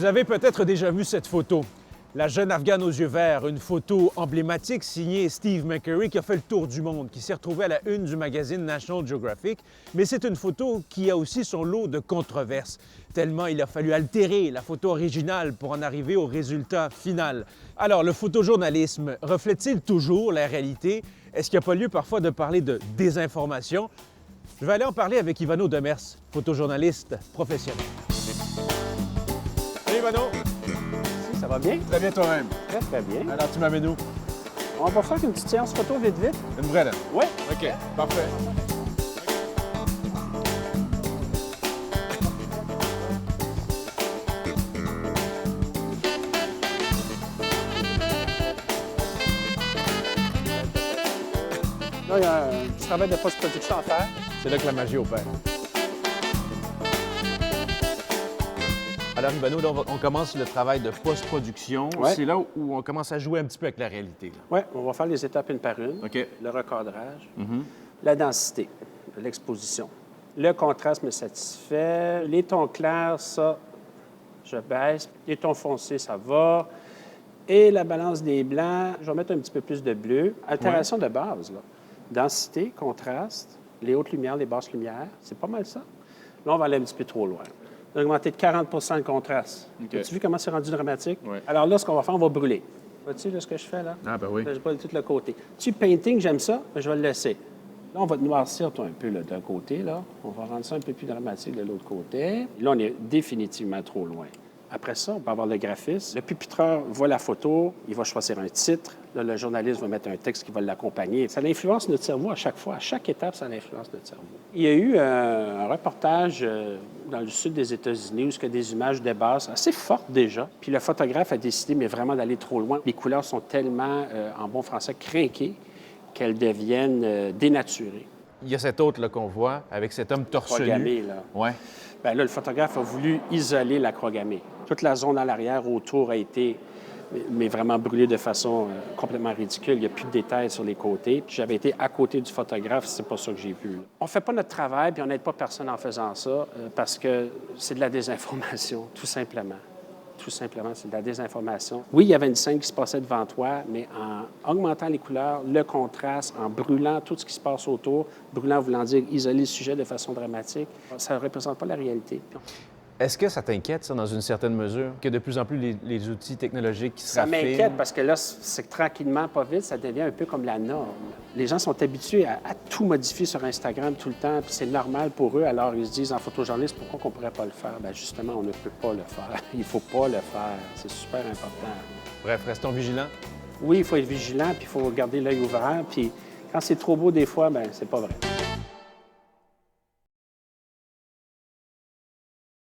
Vous avez peut-être déjà vu cette photo. La jeune Afghane aux yeux verts, une photo emblématique signée Steve McCurry qui a fait le tour du monde, qui s'est retrouvé à la une du magazine National Geographic. Mais c'est une photo qui a aussi son lot de controverses, tellement il a fallu altérer la photo originale pour en arriver au résultat final. Alors, le photojournalisme reflète-t-il toujours la réalité? Est-ce qu'il n'y a pas lieu parfois de parler de désinformation? Je vais aller en parler avec Ivano Demers, photojournaliste professionnel. Salut Ivano! Ça va bien? Très bien toi-même. Très, très bien. Alors, tu m'amènes où? On va faire une petite séance photo vite, vite. Une vraie, là? Oui. OK, parfait. Là, il y a un petit travail de post-production à faire. C'est là que la magie opère. Alors, Ivano, là, on commence le travail de post-production. Ouais. C'est là où on commence à jouer un petit peu avec la réalité. Oui, on va faire les étapes une par une. OK. Le recadrage, la densité, l'exposition. Le contraste me satisfait. Les tons clairs, ça, je baisse. Les tons foncés, ça va. Et la balance des blancs, je vais mettre un petit peu plus de bleu. Altération de base, là. Densité, contraste, les hautes lumières, les basses lumières, c'est pas mal ça. Là, on va aller un petit peu trop loin. Augmenter de 40 le contraste. OK. As-tu vu comment c'est rendu dramatique? Oui. Alors là, ce qu'on va faire, on va brûler. Vois-tu là, ce que je fais là? Ah, ben oui. Là, je brûle tout le côté. Tu painting, j'aime ça, mais je vais le laisser. Là, on va te noircir toi, un peu là, d'un côté. Là. On va rendre ça un peu plus dramatique de l'autre côté. Et là, on est définitivement trop loin. Après ça, on peut avoir le graphisme. Le pupitreur voit la photo, il va choisir un titre. Là, le journaliste va mettre un texte qui va l'accompagner. Ça influence notre cerveau à chaque fois. À chaque étape, ça influence notre cerveau. Il y a eu un reportage dans le sud des États-Unis où il y a des images de base assez fortes déjà. Puis le photographe a décidé, mais vraiment d'aller trop loin. Les couleurs sont tellement, en bon français, crinquées qu'elles deviennent dénaturées. Il y a cet autre là, qu'on voit avec cet homme torse nu. Croix-gammée, là. Ouais. Bien là, le photographe a voulu isoler la croix gammée. Toute la zone à l'arrière, autour, a été mais vraiment brûlée de façon complètement ridicule. Il n'y a plus de détails sur les côtés. Puis j'avais été à côté du photographe, c'est pas ça que j'ai vu. Là. On fait pas notre travail, puis on n'aide pas personne en faisant ça, parce que c'est de la désinformation, tout simplement. Tout simplement, c'est de la désinformation. Oui, il y avait une scène qui se passait devant toi, mais en augmentant les couleurs, le contraste, en brûlant tout ce qui se passe autour, brûlant voulant dire isoler le sujet de façon dramatique, ça ne représente pas la réalité. Est-ce que ça t'inquiète, ça, dans une certaine mesure, que de plus en plus les outils technologiques qui se Ça raffinent? m'inquiète parce que là, c'est que tranquillement, pas vite, ça devient un peu comme la norme. Les gens sont habitués à tout modifier sur Instagram tout le temps, puis c'est normal pour eux. Alors, ils se disent, en photojournaliste, pourquoi on ne pourrait pas le faire? Bien, justement, on ne peut pas le faire. Il ne faut pas le faire. C'est super important. Bref, restons vigilants. Oui, il faut être vigilant, puis il faut garder l'œil ouvert. Puis quand c'est trop beau des fois, bien, c'est pas vrai.